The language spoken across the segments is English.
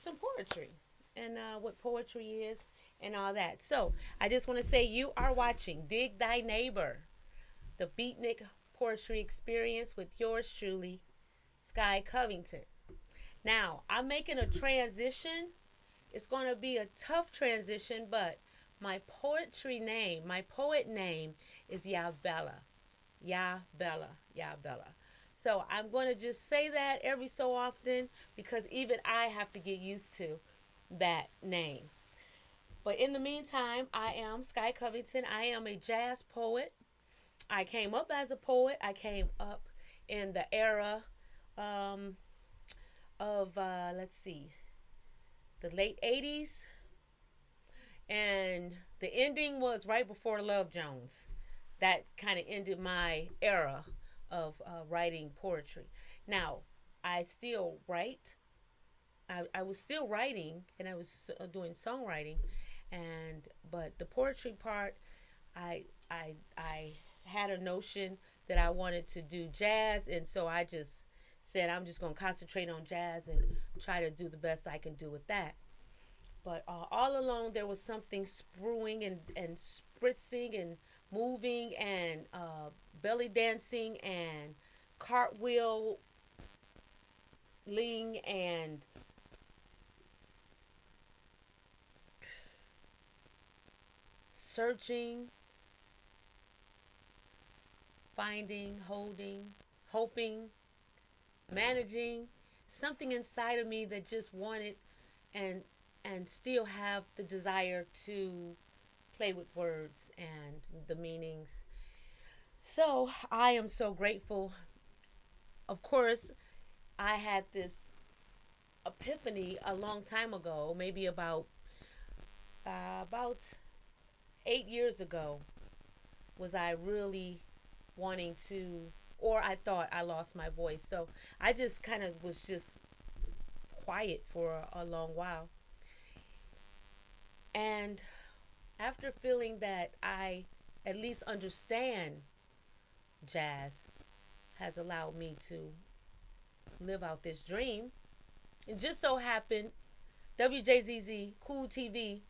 some poetry and what poetry is and all that. So I just want to say you are watching Dig Thy Neighbor, the Beatnik Poetry Experience with yours truly, Sky Covington. Now, I'm making a transition. It's going to be a tough transition, but my poetry name, my poet name is Yabella. Yabella. Yabella. So I'm going to just say that every so often because even I have to get used to that name. But in the meantime, I am Sky Covington. I am a jazz poet. I came up as a poet. I came up in the era um, of, let's see, the late 80s. And the ending was right before Love Jones. That kind of ended my era of writing poetry. Now, I still write. I was still writing and I was doing songwriting, and but the poetry part, I had a notion that I wanted to do jazz, and so I just said I'm just going to concentrate on jazz and try to do the best I can do with that. But all along there was something spruing and spritzing and moving and belly dancing and cartwheeling and searching, finding, holding, hoping, managing, something inside of me that just wanted and still have the desire to play with words and the meanings. So I am so grateful. Of course, I had this epiphany a long time ago, maybe about 8 years ago. Was I really wanting to, or I thought I lost my voice. So I just kind of was just quiet for a long while. And after feeling that I at least understand jazz has allowed me to live out this dream. It just so happened WJZZ, Cool TV,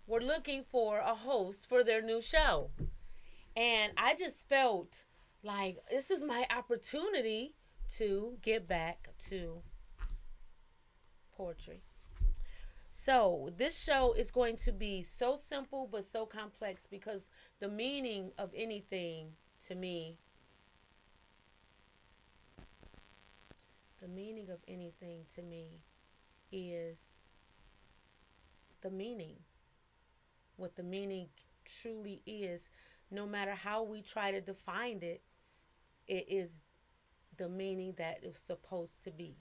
were looking for a host for their new show. And I just felt like this is my opportunity to get back to poetry. So, this show is going to be so simple but so complex because the meaning of anything to me, the meaning of anything to me is the meaning. What the meaning truly is, no matter how we try to define it, it is the meaning that it's supposed to be.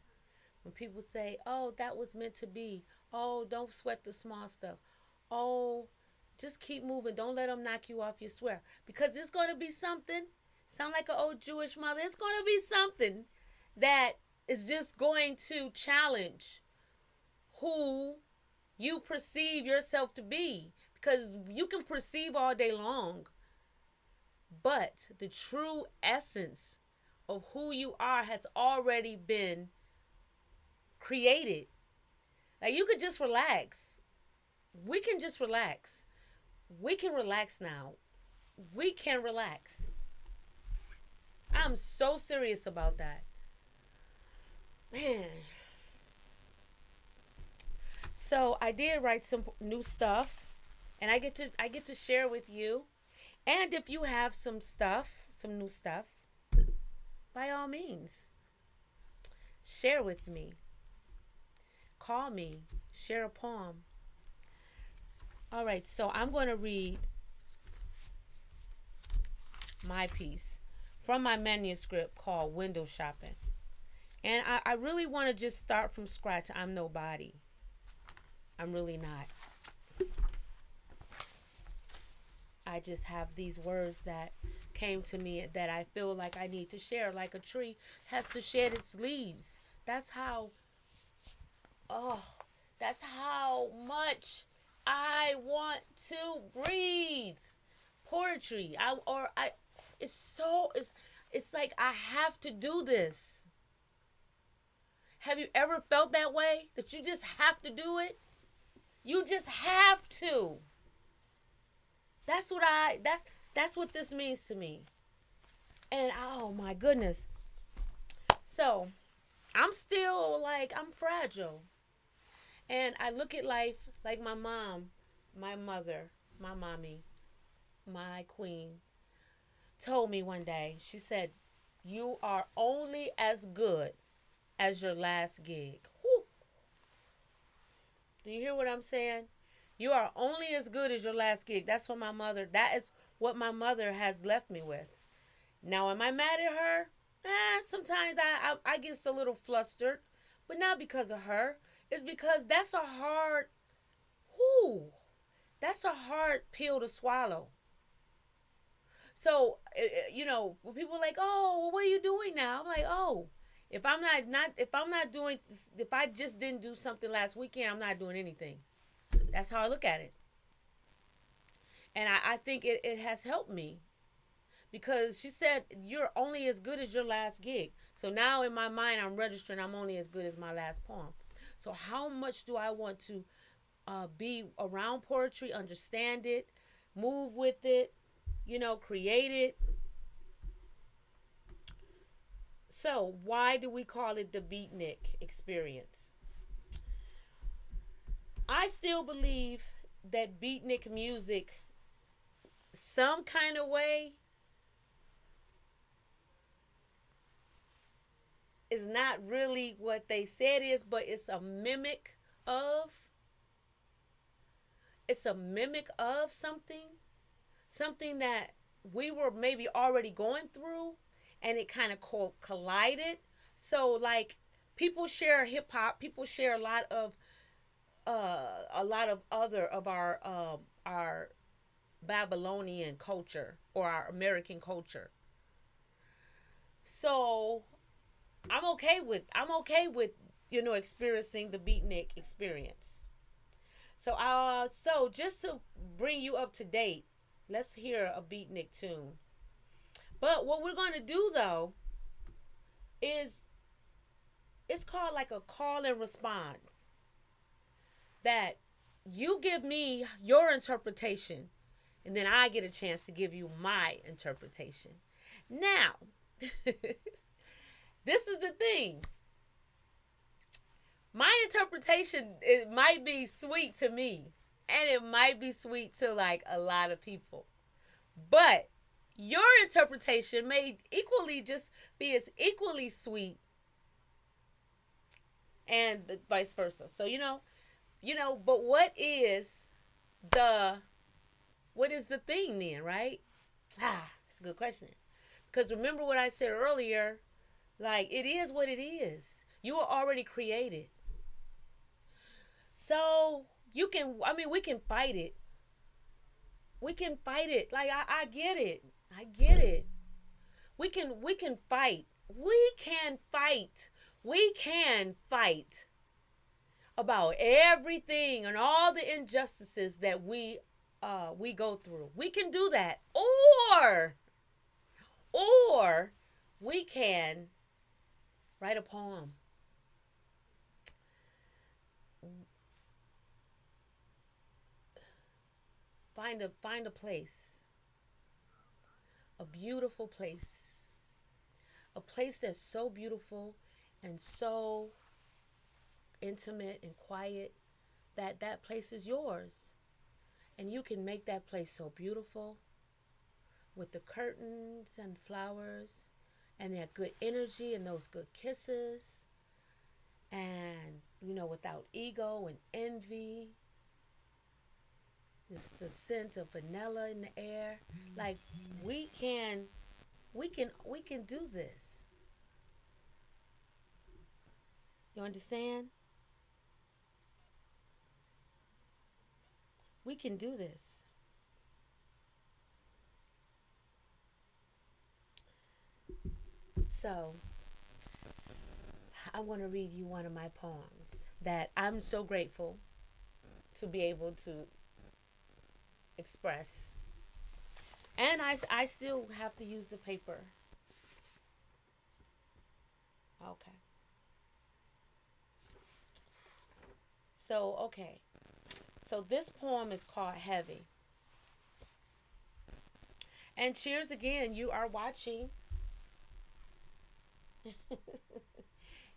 When people say, oh, that was meant to be, oh, don't sweat the small stuff, oh, just keep moving, don't let them knock you off your square. Because it's going to be something, sound like an old Jewish mother, it's going to be something that is just going to challenge who you perceive yourself to be. Because you can perceive all day long, but the true essence of who you are has already been created. Like you could just relax. We can just relax. We can relax now. We can relax. I'm so serious about that. Man. So I did write some new stuff and I get to share with you. And if you have some stuff, some new stuff, by all means, share with me. Call me, share a poem. All right, so I'm going to read my piece from my manuscript called Window Shopping. And I really want to just start from scratch. I'm nobody. I'm really not. I just have these words that came to me that I feel like I need to share, like a tree has to shed its leaves. That's how, oh, that's how much I want to breathe. Poetry. It's like I have to do this. Have you ever felt that way? That you just have to do it? You just have to. That's what this means to me. And oh my goodness. So, I'm still like I'm fragile. And I look at life like my mom, my mother, my mommy, my queen told me one day. She said, "You are only as good as your last gig." Whew. Do you hear what I'm saying? You are only as good as your last gig. That is what my mother has left me with. Now, am I mad at her? Sometimes I get a little flustered, but not because of her. It's because whoo, that's a hard pill to swallow. So, when people are like, "Oh, well, what are you doing now?" I'm like, "Oh, if I just didn't do something last weekend, I'm not doing anything." That's how I look at it. And I think it has helped me because she said, "You're only as good as your last gig." So now in my mind, I'm registering I'm only as good as my last poem. So how much do I want to be around poetry, understand it, move with it, create it? So why do we call it the beatnik experience? I still believe that beatnik music, some kind of way, is not really what they said it is, but of it's a mimic of something that we were maybe already going through, and it kind of collided. So like people share hip hop, people share a lot of other of our Babylonian culture or our American culture. So I'm okay with experiencing the beatnik experience. So just to bring you up to date, let's hear a beatnik tune. But what we're going to do though is it's called like a call and response, that you give me your interpretation and then I get a chance to give you my interpretation. Now, this is the thing. My interpretation, it might be sweet to me and it might be sweet to like a lot of people. But your interpretation may equally just be as equally sweet, and vice versa. So but the what is the thing then, right? It's a good question. Because remember what I said earlier, like it is what it is. You are already created. So we can fight it. We can fight it. Like I get it. I get it. We can fight. We can fight. We can fight about everything and all the injustices that we go through. We can do that. Or we can write a poem. Find a place. A beautiful place. A place that's so beautiful and so intimate and quiet that that place is yours. And you can make that place so beautiful with the curtains and flowers and that good energy and those good kisses, and without ego and envy. Just the scent of vanilla in the air. Like we can do this. You understand? We can do this. So, I want to read you one of my poems that I'm so grateful to be able to express. And I still have to use the paper. Okay. So, okay. So this poem is called Heavy. And cheers again. You are watching.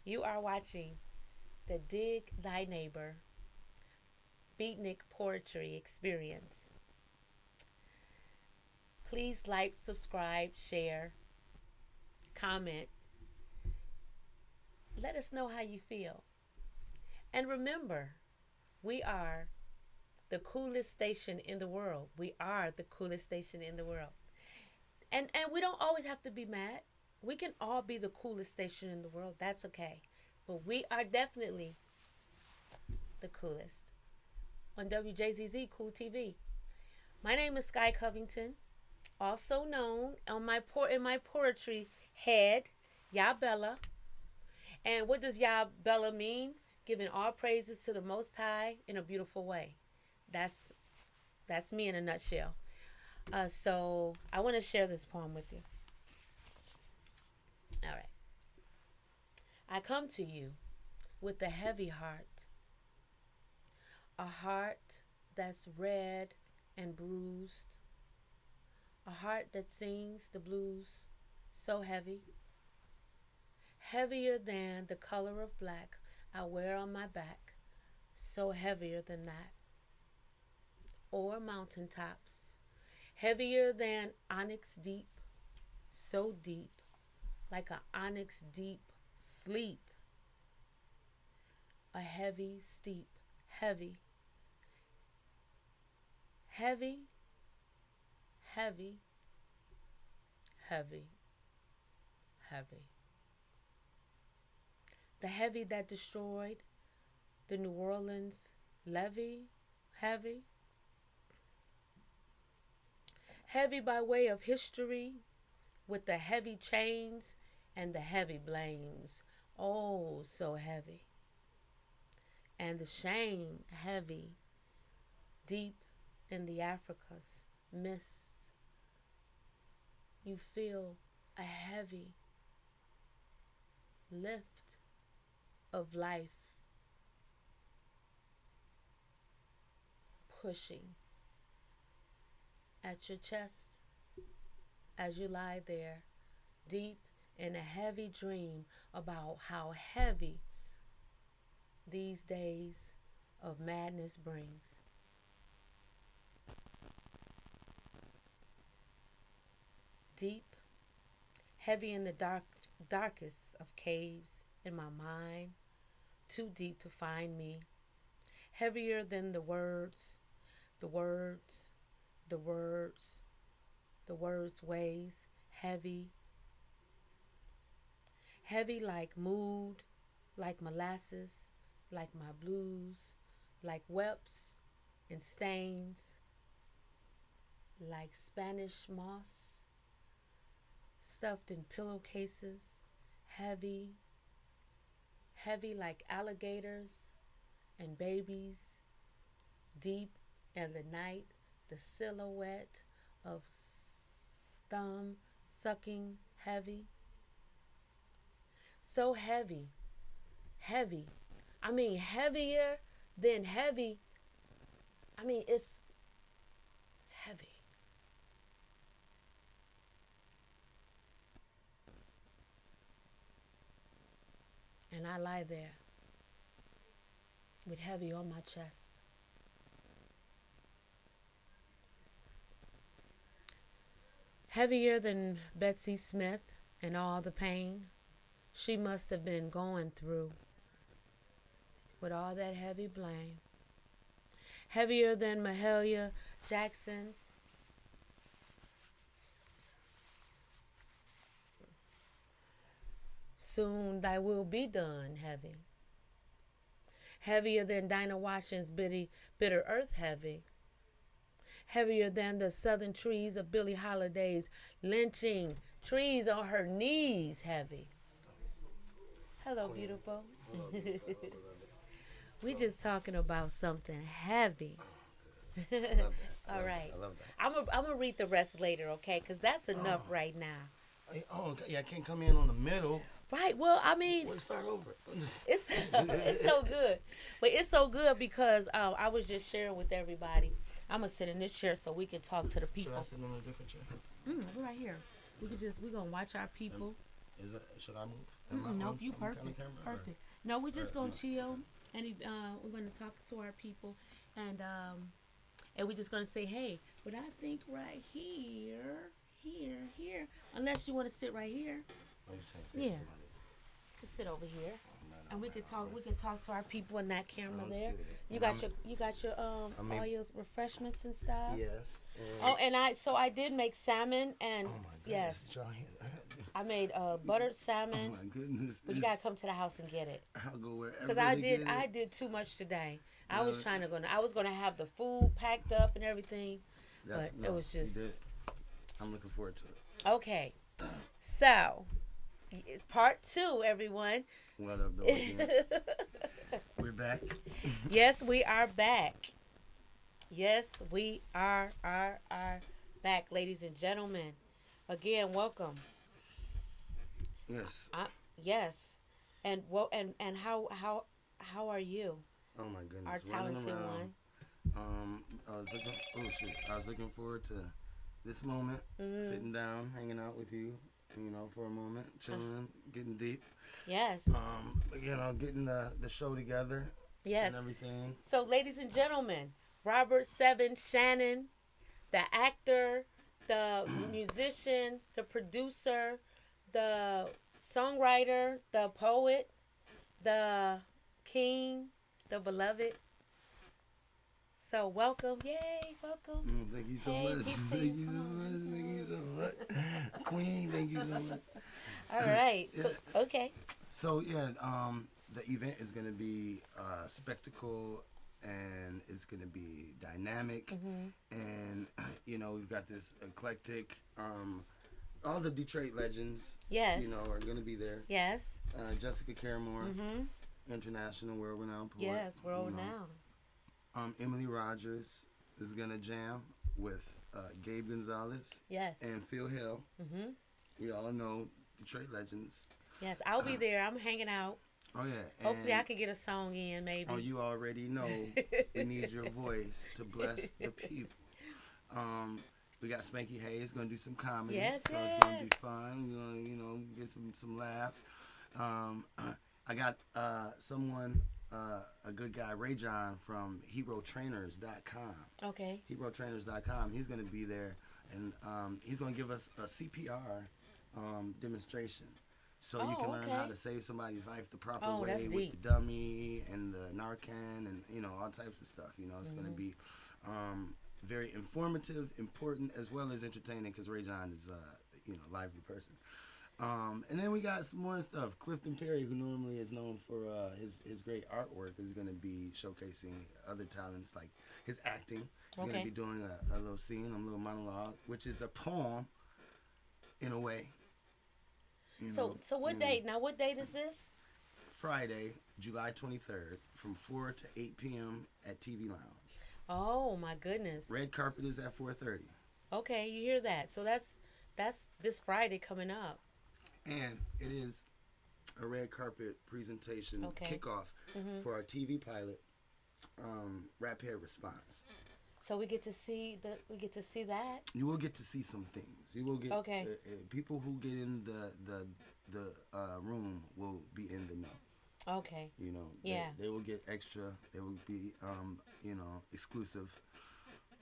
You are watching the Dig Thy Neighbor Beatnik Poetry Experience. Please like, subscribe, share, comment. Let us know how you feel. And remember, we are the coolest station in the world. We are the coolest station in the world. And we don't always have to be mad. We can all be the coolest station in the world. That's okay. But we are definitely the coolest on WJZZ Cool TV. My name is Sky Covington, also known on in my poetry head, Yabella. And what does Yabella mean? Giving all praises to the Most High in a beautiful way. That's me in a nutshell. So I want to share this poem with you. All right. I come to you with a heavy heart, a heart that's red and bruised, a heart that sings the blues so heavy, heavier than the color of black I wear on my back, so heavier than that, or mountaintops, heavier than onyx deep, so deep, like an onyx deep sleep, a heavy steep, heavy, heavy, heavy, heavy, heavy. The heavy that destroyed the New Orleans levee, heavy. Heavy by way of history, with the heavy chains and the heavy blames. Oh, so heavy. And the shame heavy, deep in the Africa's mist. You feel a heavy lift of life pushing at your chest as you lie there deep in a heavy dream about how heavy these days of madness brings. Deep, heavy in the darkest of caves in my mind, too deep to find me, heavier than the words, the words, the words, the words ways, heavy, heavy like mood, like molasses, like my blues, like whelps and stains, like Spanish moss, stuffed in pillowcases, heavy, heavy like alligators and babies, deep in the night, the silhouette of thumb sucking heavy. So heavy, heavy. I mean, heavier than heavy. I mean, it's heavy. And I lie there with heavy on my chest. Heavier than Betsy Smith and all the pain she must have been going through with all that heavy blame. Heavier than Mahalia Jackson's. Soon thy will be done, heavy. Heavier than Dinah Washington's bitter earth, heavy. Heavier than the southern trees of Billie Holiday's lynching trees on her knees, heavy. Hello, beautiful. We just talking about something heavy. All right. I love that. I'm gonna read the rest later, okay? Because that's enough right now. Oh, okay. Yeah, I can't come in on the middle. Right. Well, I mean, We'll start over. it's it's so good, but it's so good because I was just sharing with everybody. I'm gonna sit in this chair so we can talk to the Should I people. sit on a different chair? We're right here. We gonna watch our people. Is it? Should I move? Nope, you perfect. Perfect. No, we're just gonna no. chill, and we're gonna talk to our people, and we're just gonna say, hey, but I think right here, here. Unless you want to sit right here, Oh, you saying Yeah. somebody? to sit over here, and we can talk. no. We can talk to our people in that camera Sounds there. good. You And got I'm- your I'm all your refreshments and stuff. Yes. Oh, and I did make salmon, and Oh my goodness. yes, Did y'all hear that? I made buttered Oh salmon. my goodness. But you gotta come to the house and get it. I'll go wherever. Cause they get I it. did too much today. I No, was I was gonna have the food packed up and everything, That's, but no, it was you just did. I'm looking forward to it. okay. So, part 2, everyone. What up, though? Again? We're back. Yes, we are back. Yes, we are back, ladies and gentlemen. Again, welcome. Yes. Yes, and how are you, Oh my goodness. our Running talented around. one? I was looking. Oh shoot! I was looking forward to this moment, sitting down, hanging out with you. You know, for a moment, chilling, getting deep. Yes, Getting the show together yes. and everything. So, ladies and gentlemen, Robert Seven Shannon, the actor, the musician, the producer, the songwriter, the poet, the king, the beloved. So, welcome. Yay, welcome. Thank you so Hey, much. keep Thank saying you so much. Thank you so much. Queen, thank you so much. All right. So, okay. So yeah, the event is gonna be spectacle, and it's gonna be dynamic, and we've got this eclectic. All the Detroit legends, Yes. are gonna be there. Yes. Jessica Caramore, international world-renowned poet. Yes. We're all you know. now. Emily Rogers is gonna jam with Gabe Gonzalez Yes. and Phil Hill. We all know Detroit legends. Yes. I'll be there. I'm hanging out. Oh yeah. Hopefully, I and- can get a song in. Maybe. Oh, you already know we need your voice to bless the people. We got Spanky Hayes gonna do some comedy, Yes, so it's gonna be yes. fun. We're gonna get some laughs. I got someone, a good guy, Ray John from HeroTrainers.com. Okay. HeroTrainers.com. He's gonna be there, and he's gonna give us a CPR demonstration. So you Oh, can learn how okay. to save somebody's life the proper Oh, that's way with deep. the dummy and the Narcan and all types of stuff. It's going to be very informative, important, as well as entertaining because Ray John is a lively person. And then we got some more stuff. Clifton Perry, who normally is known for his great artwork, is going to be showcasing other talents like his acting. He's going Okay. to be doing a little scene, a little monologue, which is a poem in a way. So what date? Now, what date is this? Friday, July 23rd, from 4 to 8 p.m. at TV Lounge. Oh my goodness. Red carpet is at 4:30, Okay, you hear that? So that's this Friday coming up. and it is a red carpet presentation Okay. kickoff for our TV pilot, Rap Hair Response. So we get to see that. You will get to see some things. You will get Okay. People who get in the room will be in the know. Okay. Yeah. They will get extra. They will be exclusive.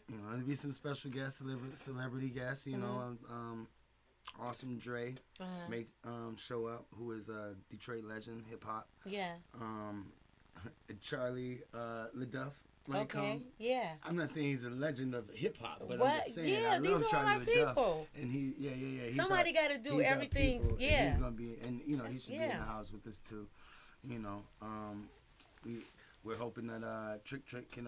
There'll be some special guests, celebrity guests. Awesome Dre make show up, who is a Detroit legend, hip hop. Yeah. Charlie LaDuff might Okay. come. Yeah. I'm not saying he's a legend of hip hop, but What? I'm just saying Yeah, I these love are Charlie our LaDuff, people. and he's Somebody our- got to do he's our everything. people, and Yeah. he's gonna be, and he should be in Yeah. the house with us too. We're hoping that Trick can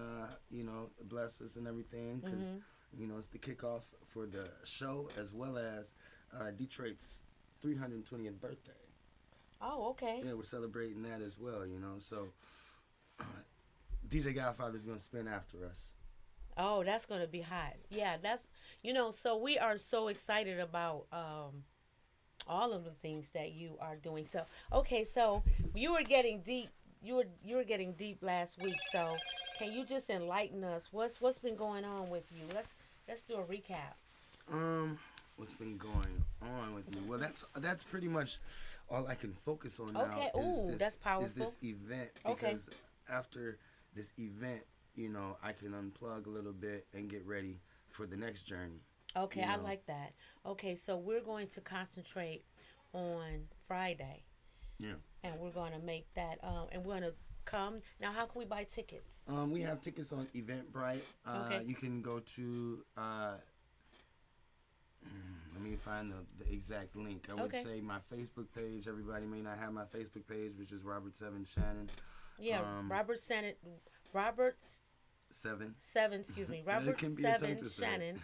bless us and everything because it's the kickoff for the show as well as Detroit's 320th birthday. Oh, okay. Yeah, we're celebrating that as well. So DJ Godfather's gonna spin after us. Oh, that's gonna be hot. Yeah, that's so we are so excited about all of the things that you are doing. So, okay, so you were getting deep. You were getting deep last week. So, can you just enlighten us? What's been going on with you? Let's do a recap. Um, what's been going on with me? Well, that's pretty much all I can focus on now Okay. Ooh, that's is powerful. this event Okay. because after this event, I can unplug a little bit and get ready for the next journey. Okay, You I know, like that. Okay, so we're going to concentrate on Friday, yeah. and we're going to make that. And we're going to come now. How can we buy tickets? We have tickets on Eventbrite. Okay. You can go to. Let me find the exact link. I would Okay. say my Facebook page. Everybody may not have my Facebook page, which is Robert Seven Shannon. Yeah, Um, Robert Senate, Robert Seven. Seven. Excuse me, It Robert can be a tongue Seven twister. Shannon.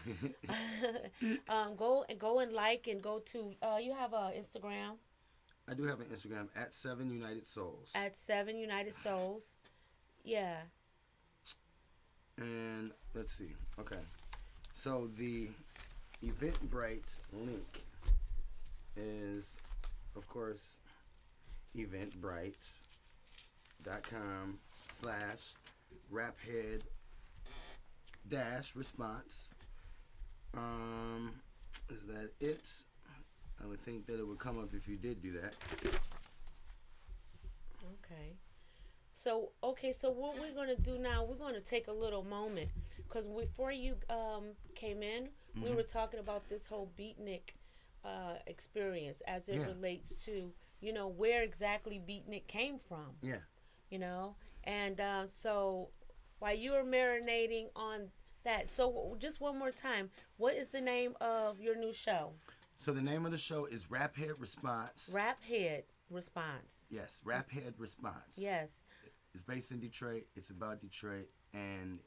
Go and like and go to. You have a Instagram I do have an Instagram at Seven United Souls, at Seven United Souls. Yeah. and let's see. Okay, so the Eventbrite link is, of course, eventbrite.com/raphead dash response. Is that it? I would think that it would come up if you did do that. Okay. So what we're going to do now, we're going to take a little moment because before you came in, we were talking about this whole beatnik experience as it Yeah. relates to, where exactly beatnik came from, Yeah. and so while you were marinating on that, so just one more time, what is the name of your new show? So the name of the show is Rap Head Response. Rap Head Response. Yes, Rap Head Response. Yes. It's based in Detroit. It's about Detroit, and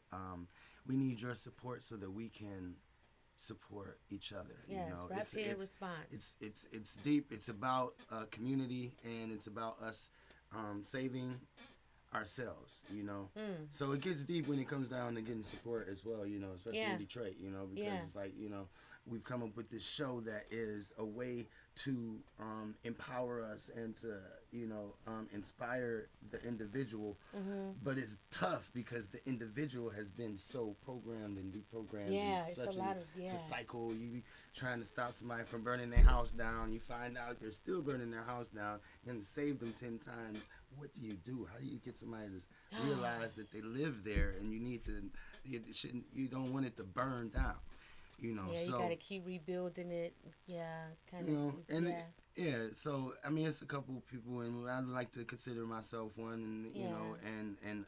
we need your support so that we can support each other. Yes. Rap Head Response. It's deep. It's about community, and it's about us saving ourselves. So it gets deep when it comes down to getting support as well. Especially Yeah. in Detroit. Because Yeah. it's like we've come up with this show that is a way to empower us and to inspire the individual, but it's tough because the individual has been so programmed and deprogrammed. Yeah, It's it's such a lot of it's a cycle. You be trying to stop somebody from burning their house down, you find out they're still burning their house down, and save them 10 times. What do? How do you get somebody to realize that they live there, and you don't want it to burn down? Yeah, you so gotta keep rebuilding it. Yeah, kind of. and Yeah. so I mean, it's a couple of people, and I'd like to consider myself one, and Yeah. and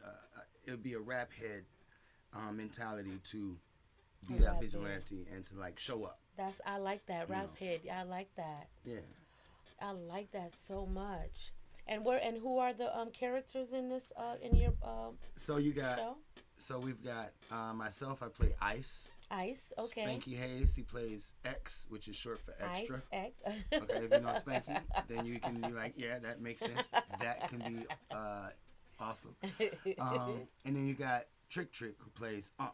it would be a rap head mentality to be A that rap head. vigilante and to show up. I like that You rap know. head. I like that. Yeah. I like that so much. And who are the characters in this in your So you got. show? So we've got myself. I play Ice. Ice. Okay. Spanky Hayes. He plays X, which is short for Ice extra. X. Okay, if you know Spanky, then you can be like, yeah, that makes sense. That can be awesome. And then you got Trick who plays Unk.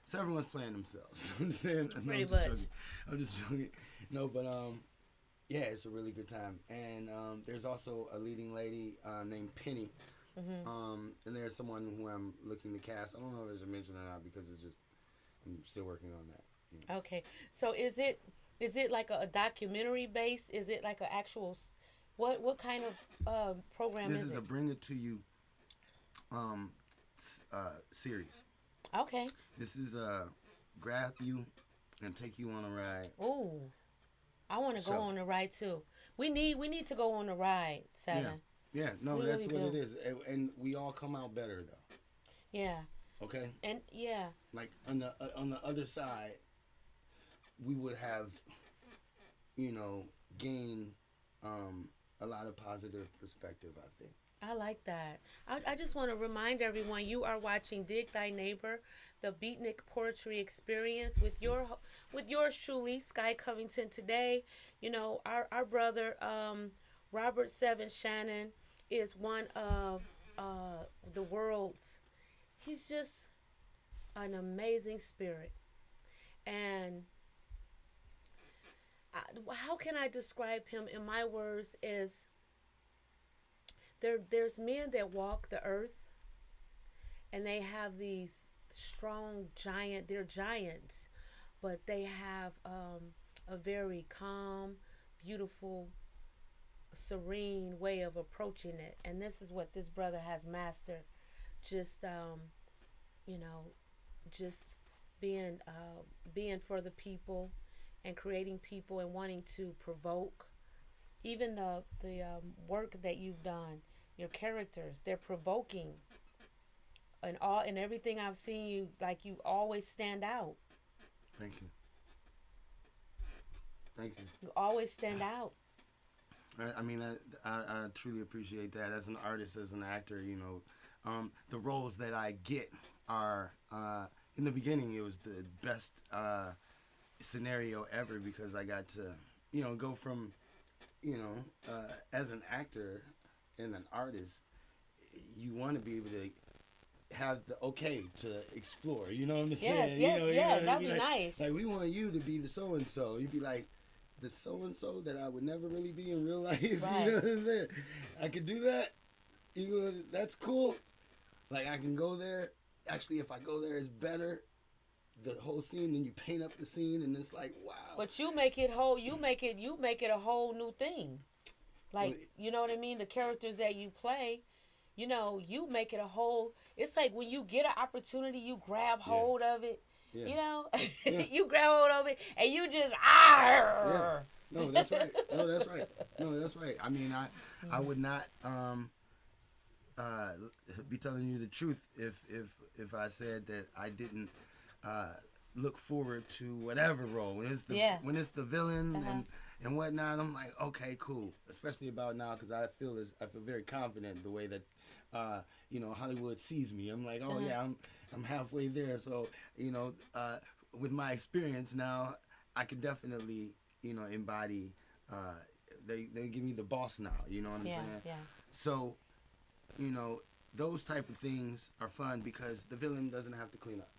So everyone's playing themselves. I'm saying, no, Pretty I'm just much. joking. I'm just joking. No, but yeah, it's a really good time. And there's also a leading lady named Penny. And there's someone who I'm looking to cast. I don't know if I should mention or not because it's just I'm still working on that. Yeah. Okay. So is it like a documentary based? Is it like an actual what kind of program This is is it? a Bring It to You series. Okay. This is grab you and take you on a ride. Ooh. I want to go So- on the ride too. We need to go on the ride, Seven. Yeah, no, We that's really what do. it is. And we all come out better though. Yeah. Okay? And yeah. Like on the other side, we would have gained a lot of positive perspective, I think. I like that. I just want to remind everyone you are watching Dig Thy Neighbor, the Beatnik Poetry Experience with yours truly, Sky Covington. Today, our brother Robert Seven Shannon is one of the world's. He's just an amazing spirit, and how can I describe him in my words? Is there's men that walk the earth and they have these strong giant. They're giants, but they have a very calm, beautiful, serene way of approaching it. And this is what this brother has mastered. Just you know, just being for the people and creating people and wanting to provoke. Even the work that you've done, your characters, they're provoking, and all and everything I've seen you like you always stand out. Thank you. Thank you. You always stand out. I mean, I truly appreciate that. As an artist, as an actor, the roles that I get are, in the beginning, it was the best scenario ever because I got to, go from, as an actor and an artist, you want to be able to have the okay to explore. You know what I'm saying? Yes, that'd be nice. Like, we want you to be the so-and-so. You'd be like, the so-and-so that I would never really be in real life. Right. You know what I'm saying? I could do that. That's cool. Like, I can go there. Actually, if I go there, it's better. The whole scene, then you paint up the scene, and it's like, wow. But you make it whole. You make it a whole new thing. Like, you know what I mean? The characters that you play, you make it a whole. It's like when you get an opportunity, you grab hold of it. Yeah. Yeah. You grab hold of it, and you just Yeah. No, that's right. No, that's right. I mean, I would not be telling you the truth if I said that I didn't look forward to whatever role. When it's the villain and whatnot, I'm like, okay, cool. Especially about now because I feel very confident the way that Hollywood sees me. I'm like, oh yeah, I'm halfway there. So with my experience now, I could definitely embody. They give me the boss now. You know what I'm saying? Yeah. So, those type of things are fun because the villain doesn't have to clean up.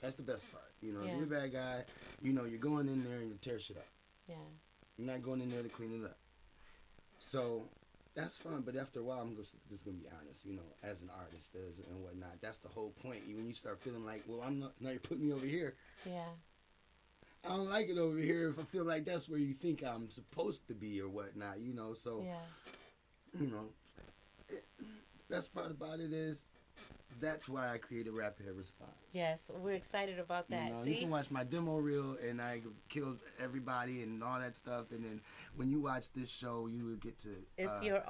That's the best part. If you're a bad guy, you're going in there and you tear shit up. Yeah. You're not going in there to clean it up. So that's fun, but after a while, I'm just going to be honest, as an artist and whatnot. That's the whole point. When you start feeling like, well, now you're putting me over here. Yeah. I don't like it over here if I feel like that's where you think I'm supposed to be or whatnot, So, best part about it is that's why I created Rapid Response. Yes, we're excited about that. You can watch my demo reel and I killed everybody and all that stuff, and then when you watch this show, you will get to. It's your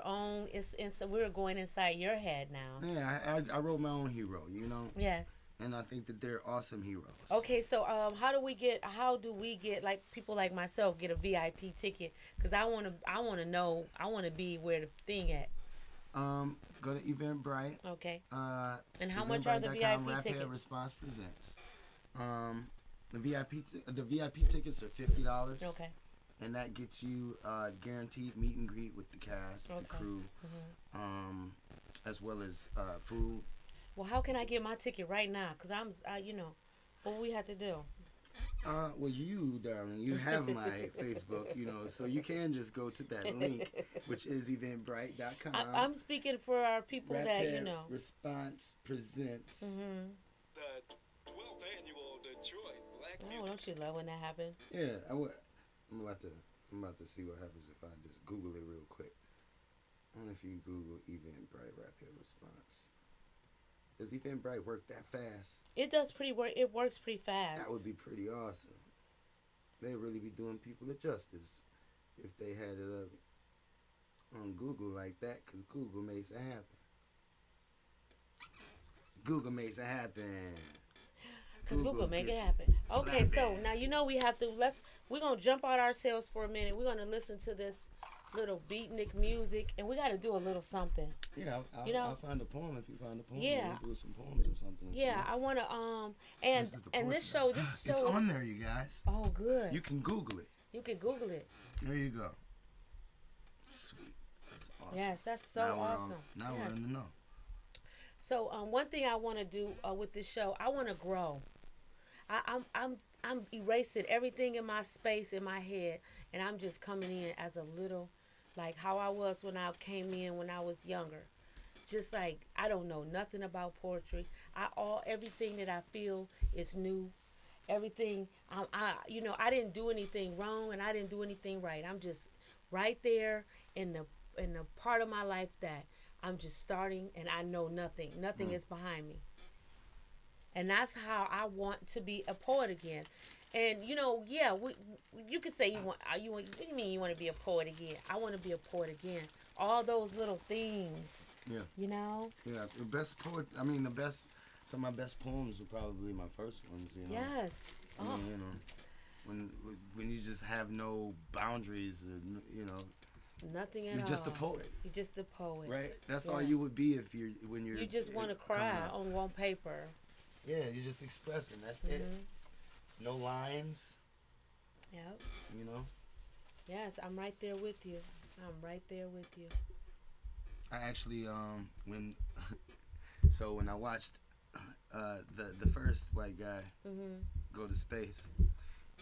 own. So we're going inside your head now. Yeah, I wrote my own hero. Yes. And I think that they're awesome heroes. Okay, so how do we get like people like myself get a VIP ticket? Because I want to be where the thing at. Go to Eventbrite. Okay. And how much are the VIP tickets? Rapid Response presents. The VIP tickets are $50. Okay. And that gets you guaranteed meet and greet with the cast, the crew, as well as food. Well, how can I get my ticket right now? Because what we have to do? Well, you, darling, you have my Facebook, so you can just go to that link, which is eventbrite.com. I'm speaking for our people Rapid Response presents. Mm-hmm. The 12th annual Detroit Black Oh, don't you love when that happens? Yeah, I'm about to see what happens if I just Google it real quick. I don't know if you Google Eventbrite Rapid Response. Does Eventbrite work that fast? It does It works pretty fast. That would be pretty awesome. They'd really be doing people a justice if they had it up on Google like that, because Google makes it happen. Google makes it happen. Because Google make it happen. Okay, so now we have to we're gonna jump out ourselves for a minute. We're gonna listen to this little beatnik music, and we got to do a little something. Yeah, I'll find a poem if you find a poem. Yeah, we'll do some poems or something. Yeah, I want to this show it's on there, you guys. Oh, good. You can Google it. You can Google it. There you go. Sweet. That's awesome. Yes, that's so awesome. Now we're in the know. So one thing I want to do with this show, I want to grow. I'm erasing everything in my space in my head, and I'm just coming in as a little, like how I was when I came in when I was younger. Just like I don't know nothing about poetry. Everything that I feel is new. Everything I didn't do anything wrong and I didn't do anything right. I'm just right there in the part of my life that I'm just starting and I know nothing. Nothing is behind me. And that's how I want to be a poet again. And you could say what do you mean you want to be a poet again? I want to be a poet again. All those little things. Yeah. You know? Yeah. The best poet. I mean, the best. Some of my best poems were probably my first ones. You know. Yes. I mean, you know, when you just have no boundaries, or, you know. Nothing at all. You're just a poet. You're just a poet. Right. That's all you would be if when you're. You just want to cry on one paper. Yeah, you're just expressing. That's it. No lines. Yep. You know. Yes, I'm right there with you. I'm right there with you. I actually when I watched the first white guy go to space,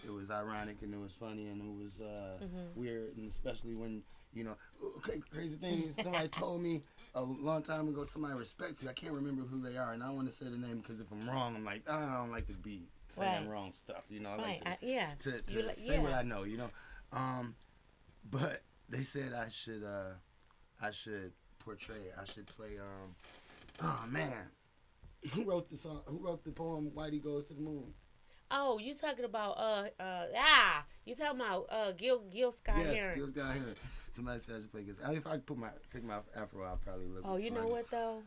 it was ironic and it was funny and it was weird, and especially when crazy thing. Somebody told me a long time ago, somebody respectfully, I can't remember who they are, and I don't want to say the name because if I'm wrong, I'm like, I don't like to be saying wrong stuff, you know. I like to say what I know, you know. But they said I should portray, I should play. Oh man, who wrote the song? Who wrote the poem "Whitey Goes to the Moon"? Oh, you talking about you talking about Gil Scott Heron? Yes, Gil Scott Heron. Somebody said I should play guitar. If I pick my afro, I'll probably look. Oh, you know what though?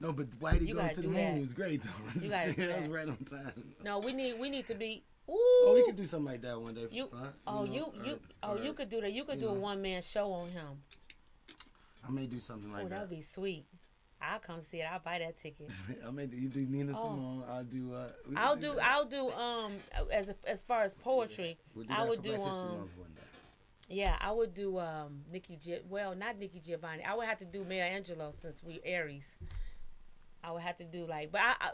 No, but Whitey Goes to the Moon was great though. You gotta do that that. was right on time. No, we need to be. Ooh. Oh, we could do something like that one day for fun. You could do that. You could do a one-man show on him. I may do something like that. Oh, that'd be sweet. I'll come see it. I'll buy that ticket. I may do. You do Nina Simone. I'll do. As far as poetry, we'll do I would do do one day. Yeah, I would do not Nikki Giovanni. I would have to do Maya Angelou since we Aries. I would have to do but I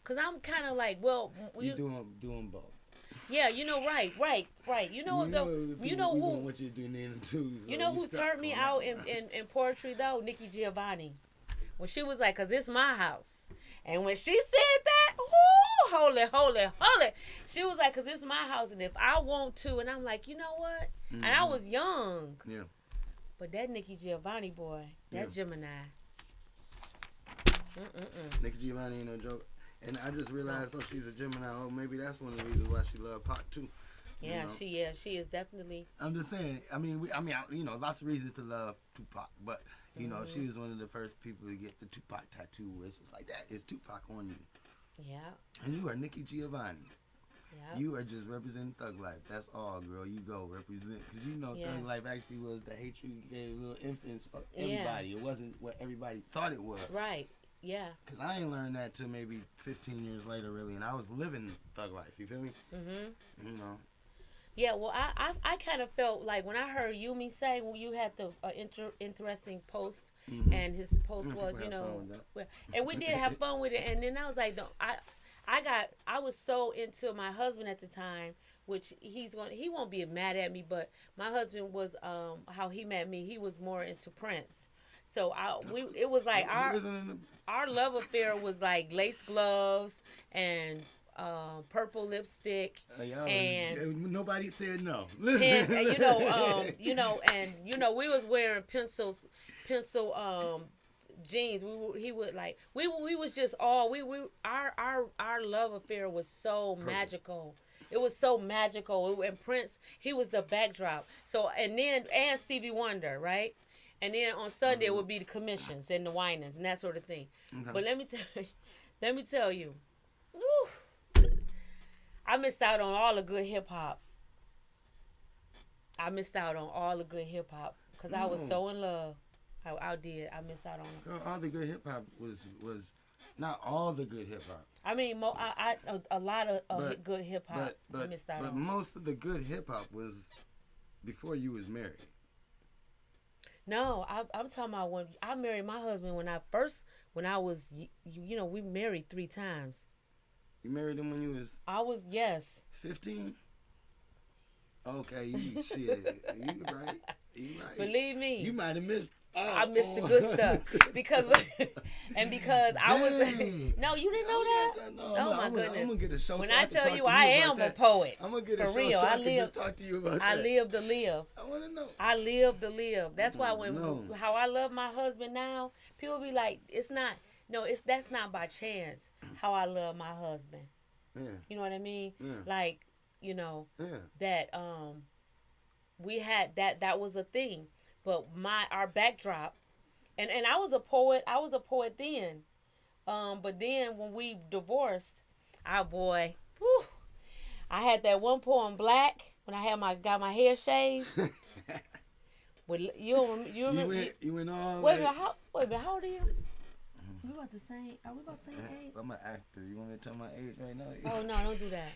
cause I'm kind of like you doing both. Yeah, right. You know who want you to do Nina too. So you know who turned me out in poetry though? Nikki Giovanni. When she was like, cause it's my house. And when she said that, ooh, holy. She was like, cause it's my house, and if I want to, and I'm like, you know what? And I was young. Yeah. But that Nikki Giovanni boy, that Gemini. Nikki Giovanni ain't no joke. And I just realized, she's a Gemini. Oh, maybe that's one of the reasons why she loved Pac too. Yeah, she is definitely. I'm just saying. I mean, lots of reasons to love Tupac, but she was one of the first people to get the Tupac tattoo, where it's just like that is Tupac on you. Yeah. And you are Nikki Giovanni. Yeah. You are just representing Thug Life. That's all, girl. You go represent, because Thug Life actually was the hatred you gave little infants. Fuck everybody. It wasn't what everybody thought it was. Right. Yeah. Because I ain't learned that till maybe 15 years later, really, and I was living Thug Life. You feel me? Yeah, well, I kind of felt like when I heard Yumi say, you had the interesting post, and his post was, and we did have fun with it, and then I was like, I was so into my husband at the time, which he won't be mad at me, but my husband was, how he met me, he was more into Prince. So it was like our love affair was like lace gloves and purple lipstick, and nobody said no. And we was wearing pencil jeans. We was just all our love affair was so magical. It was so magical. And Prince, he was the backdrop. So and Stevie Wonder, right? And then on Sunday it would be the commissions and the whinings and that sort of thing. Okay. But let me tell you, whew, I missed out on all the good hip hop. I missed out on all the good hip hop because I was so in love. I did. I missed out on it. Girl, all the good hip hop was not all the good hip hop. I mean, a lot of good hip hop. I missed out on. But most of the good hip hop was before you was married. No, I'm talking about when I married my husband. When I was, we married 3 times. You married him when you was I was, yes. 15? Okay, you shit. You right. You right. Believe me. You might have missed. I missed the good stuff because I was. No, you didn't know that. Oh my goodness! I'm gonna get a show. When so I can tell talk you, to I am about a poet. I'm gonna get a For show real. so I I can live. just talk to you about I that. live to live. I want to know. I live to live. That's why No. how I love my husband now, people be like, it's not. No, that's not by chance. How I love my husband. Yeah. You know what I mean? Yeah. Like, that we had that was a thing, but our backdrop, and I was a poet. I was a poet then, but then when we divorced, our boy, whew, I had that one poem, Black, when I had got my hair shaved. With you remember? You went on. Wait a minute, how old are you? We about the same? Are we about the same age? I'm an actor. You want me to tell my age right now? Oh no, don't do that.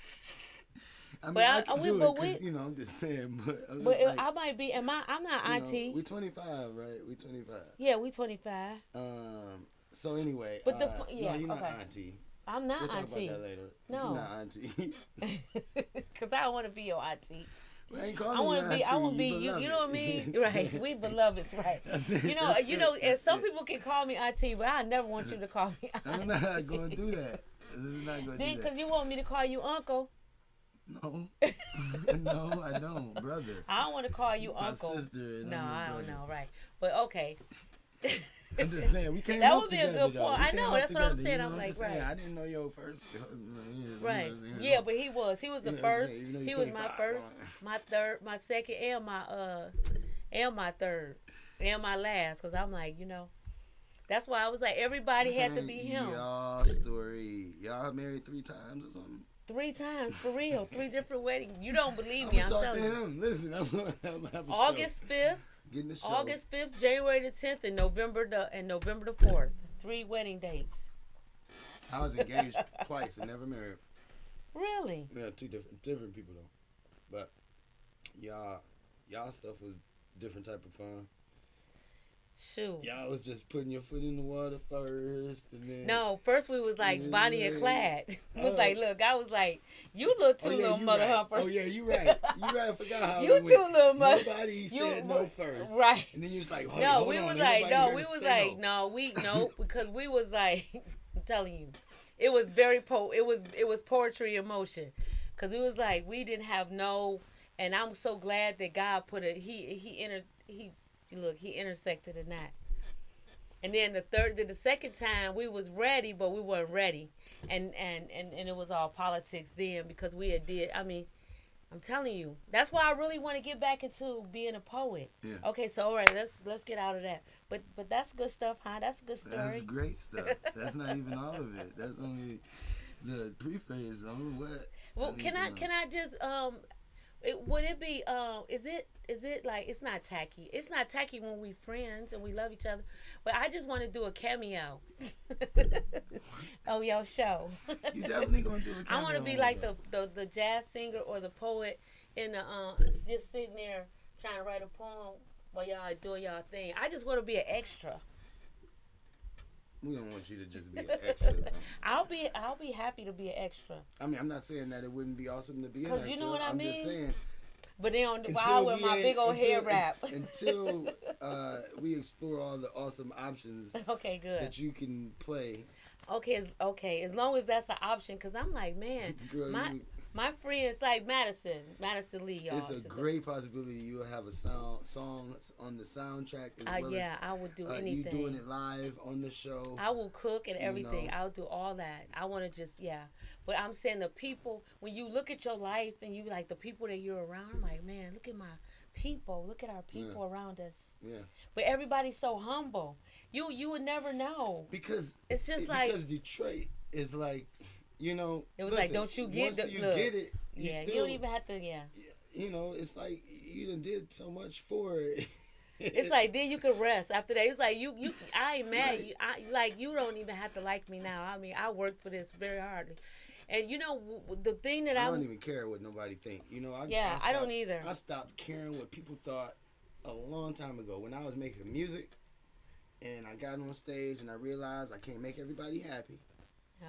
I mean, But I can do it 'cause, I'm just saying. But I might be. I'm not auntie. We 25, right? We 25. Yeah, we 25. So anyway. But no, you're not okay. auntie. I'm not We'll talk auntie. about that later. No. You're not auntie. Cause I don't want to be your auntie. I ain't calling I want to be. I want to be you. beloved. You know what I mean? Right. We beloveds, right? That's it. You know. And some people can call me auntie, but I never want you to call me auntie. I'm not going to do that. This is not going to do Because that. you want me to call you uncle. No. No, I don't, brother. I don't want to call you My uncle. sister and No, I'm your I don't brother. know, right? But okay. I'm just saying, we came That up would be a together, good though. point. We I came know, up that's what I'm together, saying. you I'm know like, what saying? right. I didn't know your first. Right. You know. Yeah, but he was. He was the Yeah, first. you know, He you was take my five, first, my third, my second, and my third, and my last. Cause I'm like, that's why I was like, everybody had to be him. Y'all story. Y'all married 3 times or something? 3 times for real. 3 different weddings. You don't believe I'm me? gonna I'm talk telling to you. him. Listen, I'm gonna have a August show. 5th, Getting the show. August 5th, January the 10th, and November the 4th. 3 wedding dates. I was engaged twice and never married. Really? Yeah, 2 different people though. But y'all stuff was different type of fun. Shoot. Y'all was just putting your foot in the water first, and then No, first we was like Bonnie and Clyde. We was Oh. like, look, I was like, you little two little you mother right. humpers. Oh yeah, you right. You right. I forgot how You it went. two little mother. Nobody said no first. Right. And then you was like, hold No, on, we hold was on. like, Ain't no, nobody we here to was say like, no, because we was like, I'm telling you, it was very it was poetry in motion, because it was like we didn't have no, and I'm so glad that God put it. He intersected in that. And then the second time we was ready, but we weren't ready, and it was all politics then because we did. I mean, I'm telling you, that's why I really want to get back into being a poet. Yeah. Okay, so all right, let's get out of that. But that's good stuff, huh? That's a good story. That's great stuff. That's not even all of it. That's only the preface on what. Well, can I just would it be is it like it's not tacky? It's not tacky when we friends and we love each other, but I just want to do a cameo. on your show. You definitely gonna do a cameo. I want to be like the jazz singer or the poet in the just sitting there trying to write a poem while y'all doing y'all thing. I just want to be an extra. We don't want you to just be an extra. I'll be happy to be an extra. I mean, I'm not saying that it wouldn't be awesome to be an extra. You know what I mean? I'm just saying. But then while with my big old hair wrap. Until we explore all the awesome options. Okay, good. That you can play. Okay. As long as that's an option, because I'm like, man, Girl, my friends like Madison Lee, y'all. It's a great possibility you'll have a song on the soundtrack as well as I would do anything. You doing it live on the show. I will cook and everything. know. I'll do all that. I want to just, But I'm saying the people, when you look at your life and you like the people that you're around, I'm like, man, look at my people. Look at our people around us. Yeah. But everybody's so humble. You would never know. Because it's just because Detroit is like, it was like, don't you get once you get it, you don't even have to, it's like you done did so much for it. It's like then you can rest after that. It's like you I ain't mad. Right. You don't even have to like me now. I mean, I worked for this very hardly. And the thing that I don't even care what nobody think. I don't either. I stopped caring what people thought a long time ago when I was making music, and I got on stage and I realized I can't make everybody happy.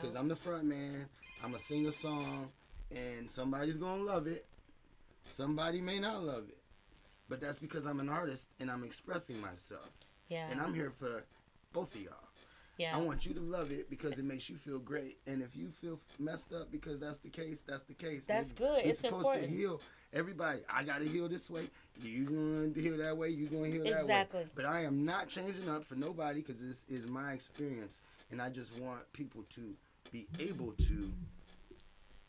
Because I'm the front man. I'm going to sing a song, and somebody's going to love it. Somebody may not love it. But that's because I'm an artist, and I'm expressing myself. Yeah. And I'm here for both of y'all. Yeah. I want you to love it because it makes you feel great. And if you feel messed up because that's the case, that's the case. That's good. It's supposed important. to heal everybody. I got to heal this way. You going to heal that way. You going to heal that way. Exactly. But I am not changing up for nobody because this is my experience. And I just want people to be able to.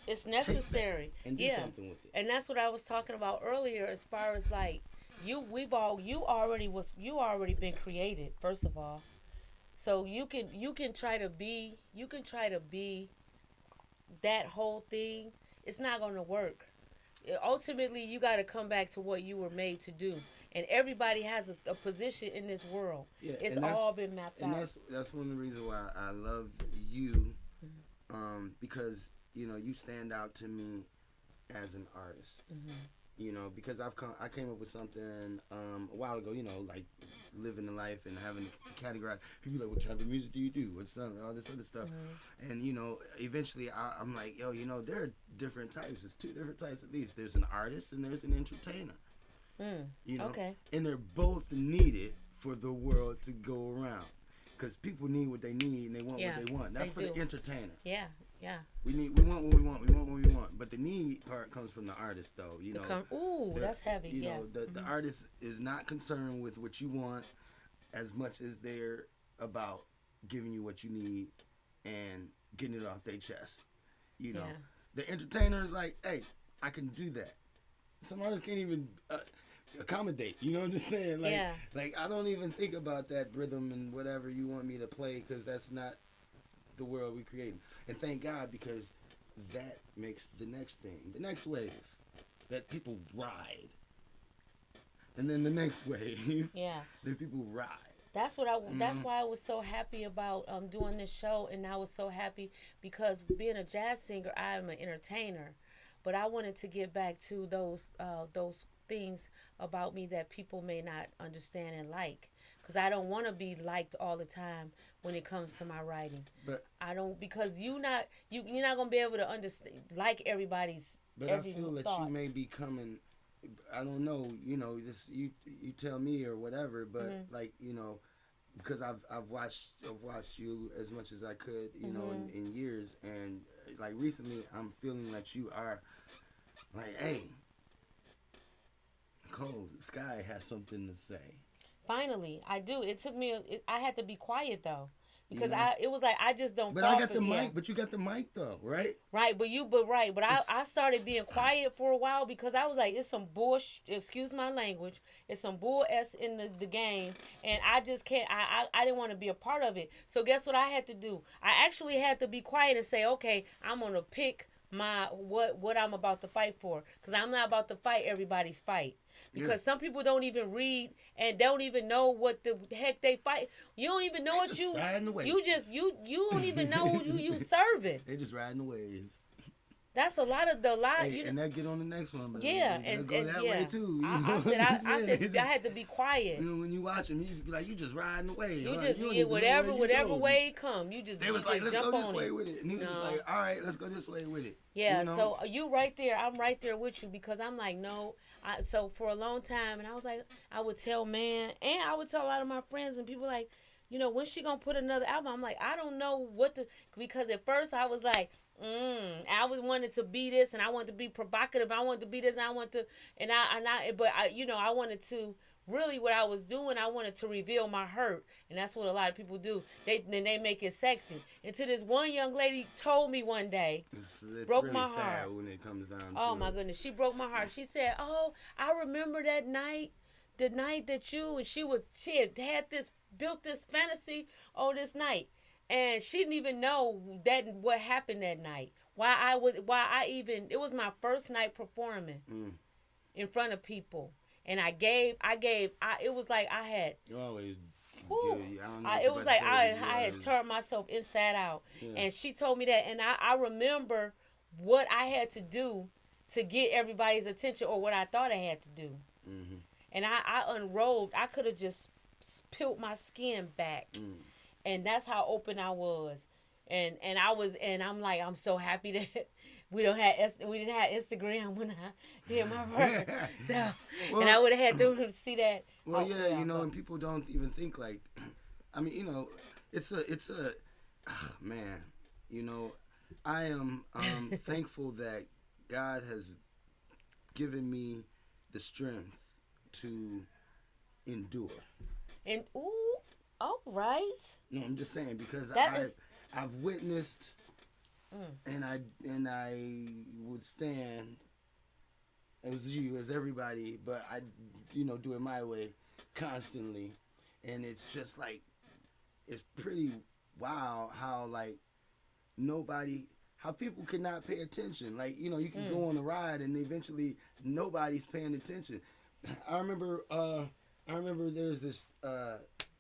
It's necessary. And do something with it. And that's what I was talking about earlier as far as like, you already been created, first of all. So you can try to be that whole thing. It's not going to work. Ultimately, you got to come back to what you were made to do. And everybody has a position in this world. Yeah, it's all been mapped out. And that's one of the reasons why I love you, because you stand out to me as an artist. Because I came up with something a while ago, like living the life and having to categorize. People are like, what type of music do you do? What's all this other stuff? And, eventually I'm like, there are different types. There's two different types at least. There's an artist and there's an entertainer. Okay. And they're both needed for the world to go around. Because people need what they need and they want what they want. That's for the entertainer. Yeah. Yeah. We want what we want. We want what we want. But the need part comes from the artist, though. That's heavy. The artist is not concerned with what you want as much as they're about giving you what you need and getting it off their chest. The entertainer is like, hey, I can do that. Some artists can't even accommodate. You know what I'm just saying? Like I don't even think about that rhythm and whatever you want me to play because that's not the world we created. And thank God, because that makes the next thing, the next wave that people ride. And then the next wave that people ride. That's why I was so happy about doing this show, and I was so happy because being a jazz singer, I am an entertainer, but I wanted to get back to those things about me that people may not understand and like. Because I don't want to be liked all the time when it comes to my writing. But I don't, because you're not gonna be able to understand like everybody's. But I feel that you may be coming. I don't know. This you tell me or whatever. But because I've watched you as much as I could. In years, and like recently, I'm feeling that you are like, hey, Nicole, Sky has something to say. Finally, I do. It took me. I had to be quiet though, because it was like I just don't. But I got the mic. But you got the mic though, right? Right, but I started being quiet for a while because I was like, it's some bullshit. Excuse my language. It's some bull s in the game, and I just can't. I didn't want to be a part of it. So guess what I had to do? I actually had to be quiet and say, okay, I'm gonna pick my what I'm about to fight for, because I'm not about to fight everybody's fight. Because some people don't even read and don't even know what the heck they fight. You don't even know what you. Riding the wave. You don't even know who you serving. They just riding the wave. That's a lot of Hey, and that get on the next one. But and go that way too. I said I had to be quiet. When you watch them, you just be like, you just riding the wave. You just whatever way it come, you just. They was like, let's jump go this on way it. with it, and he was like, all right, let's go this way with it. Yeah, so you right there. I'm right there with you because I'm like, no. So for a long time, and I was like, I would tell man, and I would tell a lot of my friends and people like, when's she gonna put another album? I'm like, I don't know because at first I was like, I always wanted to be this, and I wanted to be provocative. I wanted to be this, and I wanted to, I wanted to. Really, what I was doing, I wanted to reveal my hurt, and that's what a lot of people do. They make it sexy. Until this one young lady told me one day, it's broke really my sad heart. When it comes down. Oh my goodness, she broke my heart. She said, "Oh, I remember that night, the night that you and she had built this fantasy on this night, and she didn't even know what happened that night. It was my first night performing in front of people." And it was like I had. You always. It was like I had turned myself inside out. Yeah. And she told me that. And I remember what I had to do to get everybody's attention, or what I thought I had to do. Mm-hmm. And I unrolled. I could have just peeled my skin back. And that's how open I was. And I'm like, I'm so happy that we didn't have Instagram when I did my work. So Well, and I would have had to see that. well, Oh, yeah, you know, but- and people don't even think like, I mean, you know, it's a, man, you know, I am thankful that God has given me the strength to endure. and ooh, all right. No, I'm just saying because That is- I've witnessed, and I would stand as you as everybody, but I, you know, do it my way constantly, and it's just like it's pretty wow how like nobody. How people cannot pay attention. Like, you know, you can go on a ride and eventually nobody's paying attention. I remember there's this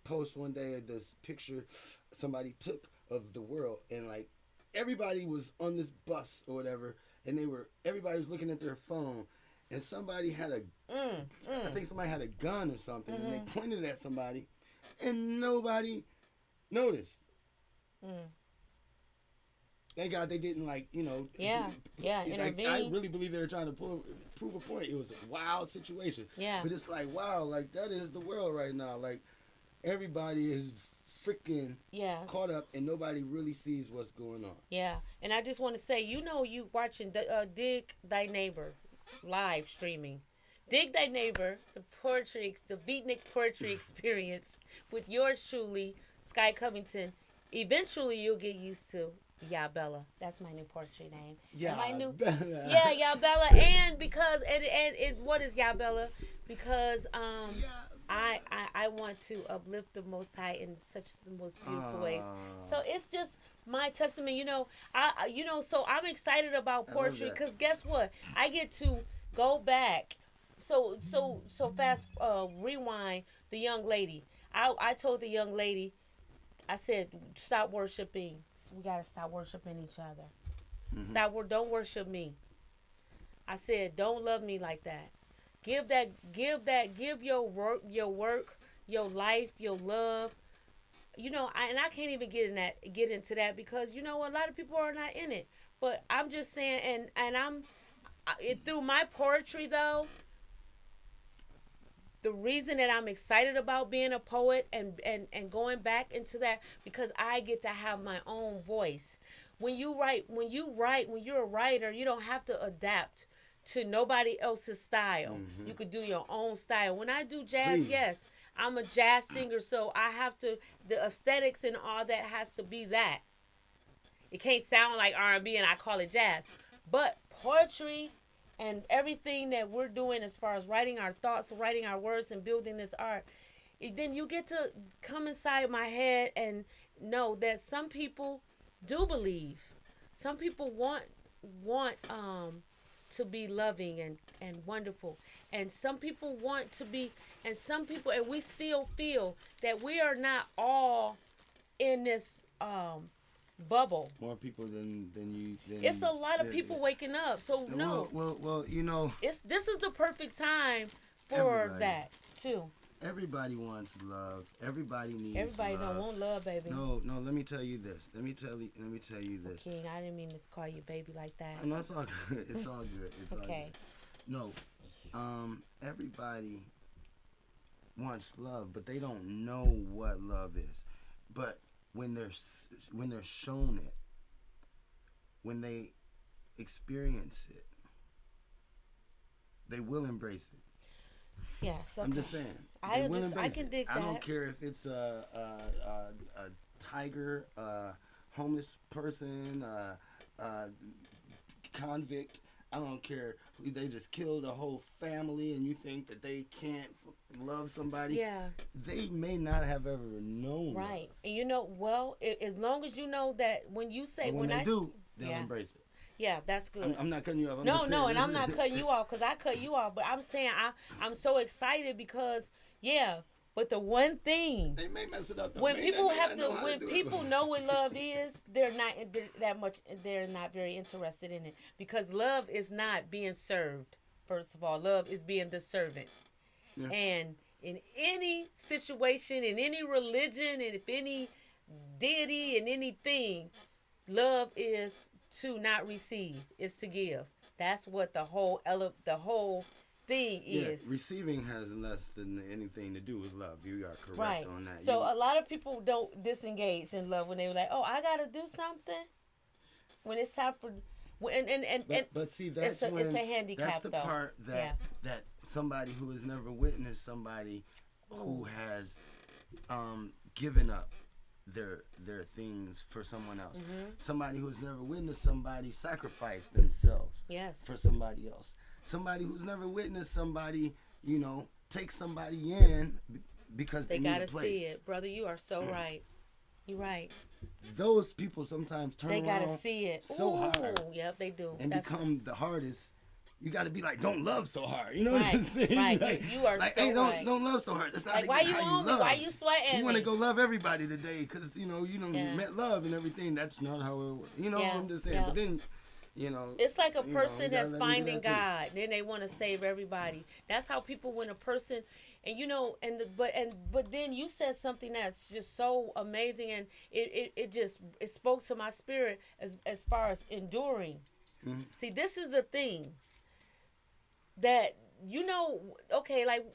post one day, this picture somebody took of the world, and like everybody was on this bus or whatever, and everybody was looking at their phone, and somebody had I think somebody had a gun or something, and they pointed at somebody, and nobody noticed. Thank God they didn't, like, you know. Intervene. I really believe they were trying to prove a point. It was a wild situation. Yeah. But it's like, wow, like, that is the world right now. Like, everybody is freaking caught up, and nobody really sees what's going on. Yeah, and I just want to say, you know, you watching Dig Thy Neighbor live streaming. Dig Thy Neighbor, the Beatnik Poetry Experience with yours truly, Sky Covington. Eventually, you'll get used to Yabella. That's my new poetry name. Yeah, Yabella, and because and what is Yabella? Because I want to uplift the Most High in such the most beautiful ways. So it's just my testament. You know, so I'm excited about poetry because guess what? I get to go back. So fast. Rewind the young lady. I told the young lady, I said, stop worshiping. We gotta stop worshiping each other. Don't worship me. I said, don't love me like that. Give your work, your life, your love. You know, I can't even get into that because you know a lot of people are not in it. But I'm just saying, and through my poetry though. The reason that I'm excited about being a poet and going back into that because I get to have my own voice. When you're a writer, you don't have to adapt to nobody else's style. You could do your own style. When I do jazz, yes, I'm a jazz singer, so I have to, the aesthetics and all that has to be that. It can't sound like R&B and I call it jazz. But poetry and everything that we're doing as far as writing our thoughts, writing our words, and building this art, then you get to come inside my head and know that some people do believe. Some people want to be loving and wonderful. And some people want to be, and we still feel that we are not all in this bubble. More people than you. It's a lot of people waking up. So no. Well, you know. This is the perfect time for Everybody. that too. Everybody wants love. Everybody needs Everybody love. don't want love, baby. No. Let me tell you this. Let me tell you this. King, I didn't mean to call you baby like that. No, it's all good. It's all good. It's Okay. all good. No. Everybody wants love, but they don't know what love is. But when they're shown it, when they experience it, they will embrace it. Yes, okay. I'm just saying. I embrace can it. dig that. I don't care if it's a tiger, a homeless person, a convict. I don't care. They just killed a whole family, and you think that they can't love somebody. Yeah. They may not have ever known. Right. Love. And you know, well, as long as you know that when you say But when they do, they'll embrace it. Yeah, that's good. I'm not cutting you off. I'm No, just saying, and I'm not cutting you off because I cut you off. But I'm saying I'm so excited because But the one thing they may mess it up. Though. When people know what love is, they're not very interested in it because love is not being served. First of all, love is being the servant. Yeah. And in any situation, in any religion, and if any deity and anything, Love is to not receive, is to give. That's what the whole thing Yeah, is. receiving has less than anything to do with love. You are correct Right. on that. So a lot of people don't disengage in love when they were like, "Oh, I gotta do something." When it's time for, but see, that's it's a handicap. That's the though. part that that somebody who has never witnessed somebody who has given up their things for someone else. Somebody who's never witnessed somebody sacrifice themselves for somebody else. Somebody who's never witnessed somebody, take somebody in because they gotta need a place. see it, brother. You are so right. You're right. Those people sometimes turn They gotta around see it so hard. Yep, they do. And become the hardest. You got to be like, don't love so hard. You know right, what I'm saying? Right. Like, you are like, so hey, right. don't love so hard. That's not like, why you how on you love. me? Why you sweating? You want to go love everybody today because you Yeah. met love and everything. That's not how it works. You know what I'm just saying. Yeah. But then, it's like a person that's let me do finding that too. God. Then they want to save everybody. That's how people, when a person, and but then you said something that's just so amazing, and it spoke to my spirit as far as enduring. Mm-hmm. See, this is the thing that okay, like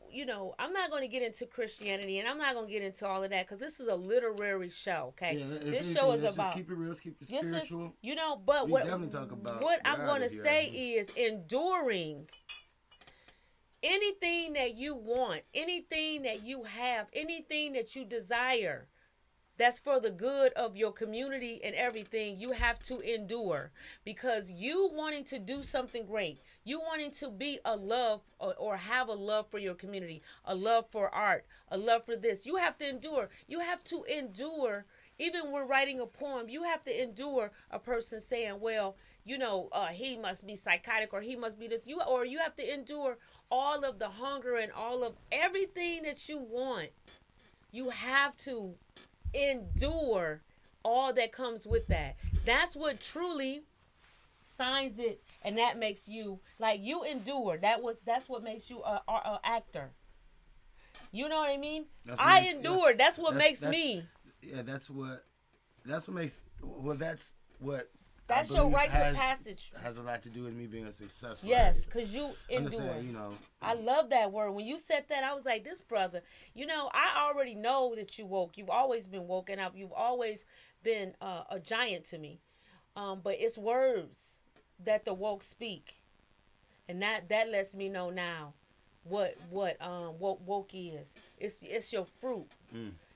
I'm not going to get into Christianity, and I'm not going to get into all of that because this is a literary show. Okay, Yeah, this show is let's about just keep it real, let's keep it spiritual. But We what definitely talk about what I'm God going to if you say ask me. is enduring anything that you want, anything that you have, anything that you desire. That's for the good of your community and everything. You have to endure because you wanting to do something great, you wanting to be a love or have a love for your community, a love for art, a love for this. You have to endure. You have to endure. Even when writing a poem, you have to endure a person saying, well, he must be psychotic or he must be this. You have to endure all of the hunger and all of everything that you want. You have to endure all that comes with that. That's what truly signs it, and that makes you like you endure. That's what makes you a actor. You know what I mean? I endured. That's what makes me. Yeah, that's what makes. Well, that's what. That's your rite of passage. Has a lot to do with me being a successful. Yes, because you endure. I'm just saying, I love that word. When you said that, I was like, this brother, I already know that you woke. You've always been woken up. You've always been a giant to me. But it's words that the woke speak. And that lets me know now what woke is. It's your fruit.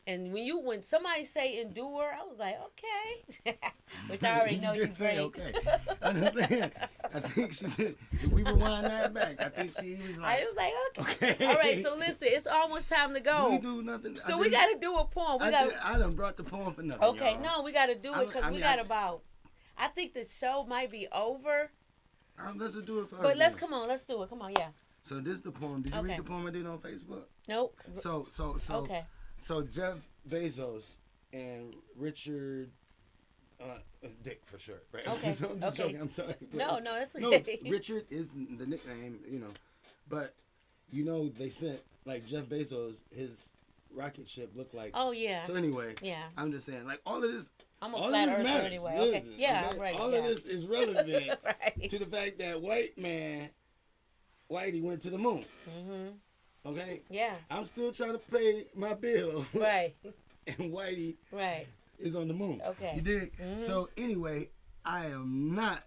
And when somebody say endure, I was like, okay. Which I already know you say great. okay. I'm just saying. I think she did. If we rewind that back, I think she was like. I was like, okay. All right, so listen, it's almost time to go. We do nothing. So we got to do a poem. I done brought the poem for nothing. Okay, y'all. no, we got to do it because we got about. I think the show might be over. Let's just do it for But let's do it. Come on, yeah. So this is the poem. Did you read the poem I did on Facebook? Nope. So Okay. So Jeff Bezos and Richard Dick for sure, right? Okay. So I'm just joking. I'm sorry. No, that's okay. No, Richard is the nickname, but they sent like Jeff Bezos, his rocket ship looked like. Oh yeah. So anyway, yeah. I'm just saying, like all of this. I'm a flat earther matters. anyway. Listen, Okay. Yeah. okay? Right. All of this is relevant right. to the fact that Whitey went to the moon. Mhm. Okay. Yeah. I'm still trying to pay my bill. Right. And Whitey. Right. Is on the moon. Okay. You dig? Mm-hmm. So anyway, I am not